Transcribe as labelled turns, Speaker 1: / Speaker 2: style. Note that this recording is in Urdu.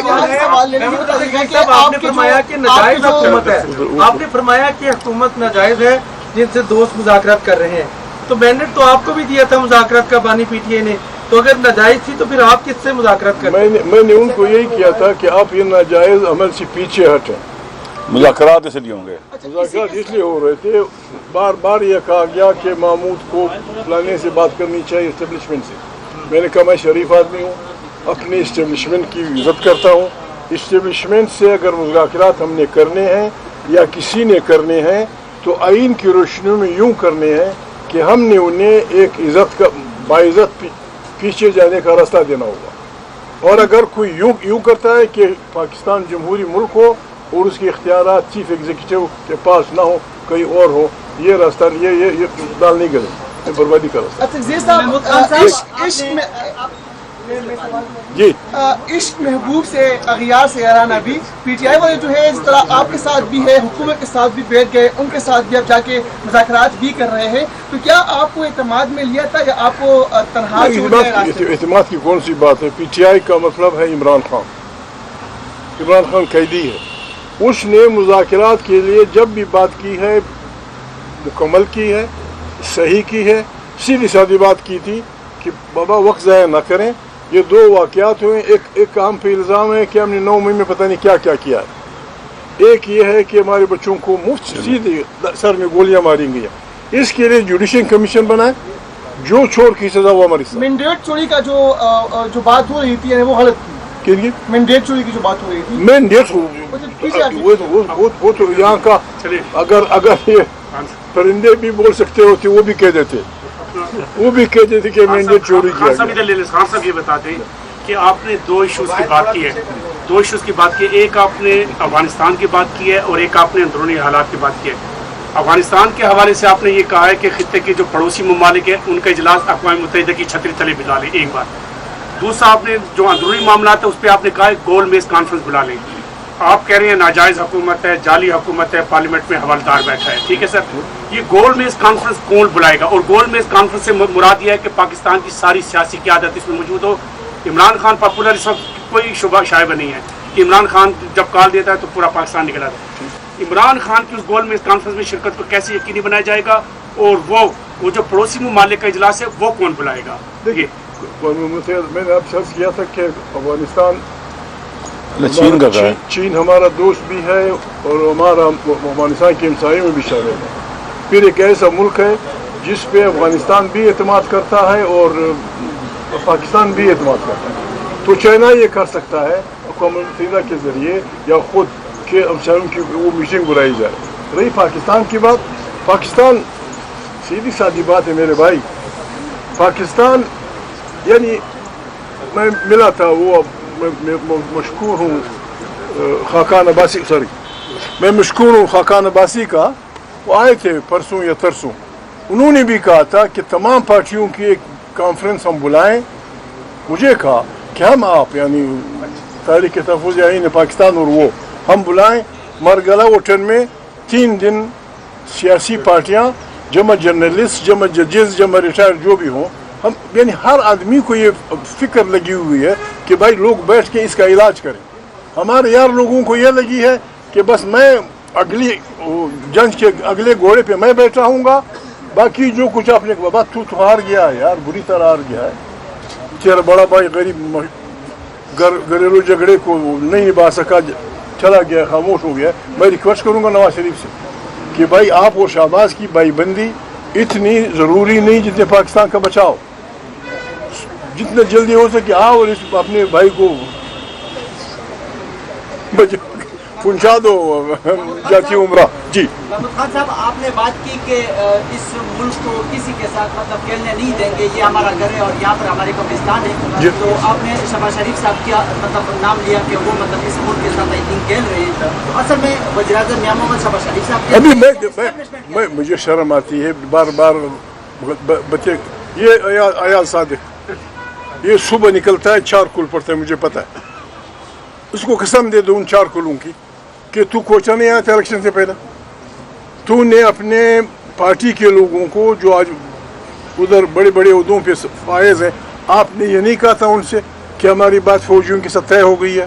Speaker 1: آپ نے فرمایا کہ ناجائز حکومت ہے, آپ نے فرمایا کہ حکومت ناجائز ہے جن سے دوست مذاکرات کر رہے ہیں, تو مینڈیٹ تو آپ کو بھی دیا تھا مذاکرات کا بانی پی ٹی اے نے, تو اگر ناجائز تھی تو پھر آپ کس سے مذاکرات کر رہے ہیں؟
Speaker 2: میں نے ان کو یہی کیا تھا کہ آپ یہ ناجائز عمل سے پیچھے ہٹیں.
Speaker 3: مذاکرات اس لیے ہوں گے,
Speaker 2: مذاکرات اس لیے ہو رہے تھے, بار بار یہ کہا گیا کہ محمود کو فلانے سے بات کرنی چاہیے اسٹیبلشمنٹ سے. میں نے کہا میں شریف آدمی ہوں, اپنی اسٹیبلشمنٹ کی عزت کرتا ہوں. اسٹیبلشمنٹ سے اگر مذاکرات ہم نے کرنے ہیں یا کسی نے کرنے ہیں تو آئین کی روشنی میں یوں کرنے ہیں کہ ہم نے انہیں ایک عزت کا باعزت پیچھے جانے کا راستہ دینا ہوگا. اور اگر کوئی یوں کرتا ہے کہ پاکستان جمہوری ملک ہو اور اس کے اختیارات چیف ایگزیکٹو کے پاس نہ ہو, کہیں اور ہو, یہ راستہ یہ دال نہیں گلے, یہ بربادی کا راستہ. جی
Speaker 4: عشق محبوب سے اغیار سے یارانہ بھی پی ٹی آئی والے جو ہے اس طرح آپ کے ساتھ بھی ہے, حکومت کے ساتھ بھی بیٹھ گئے, ان کے ساتھ بھی اب جا کے مذاکرات بھی کر رہے ہیں, تو کیا آپ کو اعتماد میں لیا تھا یا آپ کو تنہا چھوڑ دیا؟
Speaker 2: اعتماد کی کون سی بات ہے؟ پی ٹی آئی کا مطلب ہے عمران خان. عمران خان قیدی ہے, اس نے مذاکرات کے لیے جب بھی بات کی ہے مکمل کی ہے, صحیح کی ہے. سیدھی سادھی بات کی تھی کہ بابا وقت ضائع نہ کریں. یہ دو واقعات ہوئے, ایک کام پہ الزام ہے کہ ہم نے 9 مئی میں پتہ نہیں کیا کیا ہے. ایک یہ ہے کہ ہمارے بچوں کو مفت سیدھے سر میں گولیاں ماری گئی. اس کے لیے جوڈیشل کمیشن بنائے, جو چھوڑ کی سزا وہ ہماری سزا.
Speaker 4: مینڈیٹ چوری کا جو بات ہو رہی تھی وہ غلط تھی. مینڈیٹ چوری کی جو بات ہو رہی تھی,
Speaker 2: مینڈیٹ وہ تو یہاں کا, اگر یہ پرندے بھی بول سکتے ہوتے وہ بھی کہہ دیتے کہ مینڈیٹ چوری کیا.
Speaker 5: خان صاحب یہ بتاتے ہیں کہ آپ نے 2 ایشوز کی بات کی ہے, ایک آپ نے افغانستان کی بات کی ہے اور ایک آپ نے اندرونی حالات کی بات کی ہے. افغانستان کے حوالے سے آپ نے یہ کہا ہے کہ خطے کے جو پڑوسی ممالک ہیں ان کا اجلاس اقوام متحدہ کی چھتری تلے بلا لیں ایک بار. دوسرا آپ نے جو اندرونی معاملات ہیں اس پہ آپ نے کہا ہے گول میز کانفرنس بلا لیں. آپ کہہ رہے ہیں ناجائز حکومت ہے, جعلی حکومت ہے, پارلیمنٹ میں حوالدار بیٹھا ہے, ٹھیک ہے سر, یہ گول میز کانفرنس کون بلائے گا؟ اور گول میز کانفرنس سے مراد یہ ہے کہ پاکستان کی ساری سیاسی قیادت اس میں موجود ہو. عمران خان پاپولر اس وقت کوئی شبہ شائبہ نہیں ہے کہ عمران خان جب کال دیتا ہے تو پورا پاکستان نکل آتا ہے. عمران خان کی اس گول میز کانفرنس میں شرکت کو کیسے یقینی بنایا جائے گا, اور وہ جو پڑوسی ممالک کا اجلاس ہے وہ کون بلائے گا؟ دیکھیے
Speaker 2: میں نے آپ سے عرض کیا تھا کہ افغانستان
Speaker 3: چین
Speaker 2: ہمارا دوست بھی ہے اور ہمارا افغانستان کے ہمسایوں میں بھی شامل ہے. پھر ایک ایسا ملک ہے جس پہ افغانستان بھی اعتماد کرتا ہے اور پاکستان بھی اعتماد کرتا ہے. تو چائنا یہ کر سکتا ہے اقوام متحدہ کے ذریعے یا خود کے ہمسایوں کی وہ میٹنگ بلائی جائے. رہی پاکستان کی بات, پاکستان سیدھی سادھی بات ہے میرے بھائی. پاکستان یعنی میں ملا تھا, وہ میں مشکور ہوں خاقان عباسی, میں مشکور ہوں خاقان عباسی کا. وہ آئے تھے پرسوں یا ترسوں, انہوں نے بھی کہا تھا کہ تمام پارٹیوں کی ایک کانفرنس ہم بلائیں. مجھے کہا کہ ہم آپ یعنی تحریک تحفظ آئین پاکستان اور وہ ہم بلائیں مرگلہ وٹن میں 3 دن سیاسی پارٹیاں, جمع جرنلسٹ, جمع ججز, جمع ریٹائر جو بھی ہوں, ہم یعنی ہر آدمی کو یہ فکر لگی ہوئی ہے کہ بھائی لوگ بیٹھ کے اس کا علاج کریں. ہمارے یار لوگوں کو یہ لگی ہے کہ بس میں اگلی جنگ کے اگلے گھوڑے پہ میں بیٹھا ہوں گا, باقی جو کچھ آپ نے بابا تو ہار گیا ہے یار, بری طرح ہار گیا ہے. تیرا بڑا بھائی غریب گھریلو جھگڑے کو نہیں نبھا سکا, چلا گیا, خاموش ہو گیا. میں ریکویسٹ کروں گا نواز شریف سے کہ بھائی آپ اور شہباز کی بھائی بندی اتنی ضروری نہیں جتنے پاکستان کا بچاؤ. جتنا جلدی ہو سکے آؤ اور اس اپنے بھائی کو پہنچا دو جاتی عمرہ. جی
Speaker 6: محمود خان صاحب, آپ نے بات کی کہ اس ملک کو کسی کے ساتھ مطلب کھیلنے نہیں دیں گے, یہ ہمارا گھر ہے اور یہاں پر ہمارے قبرستان ہے. تو آپ نے شہباز شریف صاحب کیا مطلب نام لیا کہ وہ مطلب اس ملک کے ساتھ ایک کھیل رہے ہیں. تو اصل میں وزیر اعظم میاں محمد شہباز شریف صاحب
Speaker 2: ابھی میں مجھے شرم آتی ہے بار بار بچے. یہ عیال صادق یہ صبح نکلتا ہے 4 کل پڑتا ہے, مجھے پتہ ہے. اس کو قسم دے دو ان 4 کلوں کی کہ تو کوچا نہیں آیا تھا الیکشن سے پہلے. تو نے اپنے پارٹی کے لوگوں کو جو آج ادھر بڑے بڑے عہدوں پہ فائز ہیں, آپ نے یہ نہیں کہا تھا ان سے کہ ہماری بات فوجیوں کے ساتھ طے ہو گئی ہے.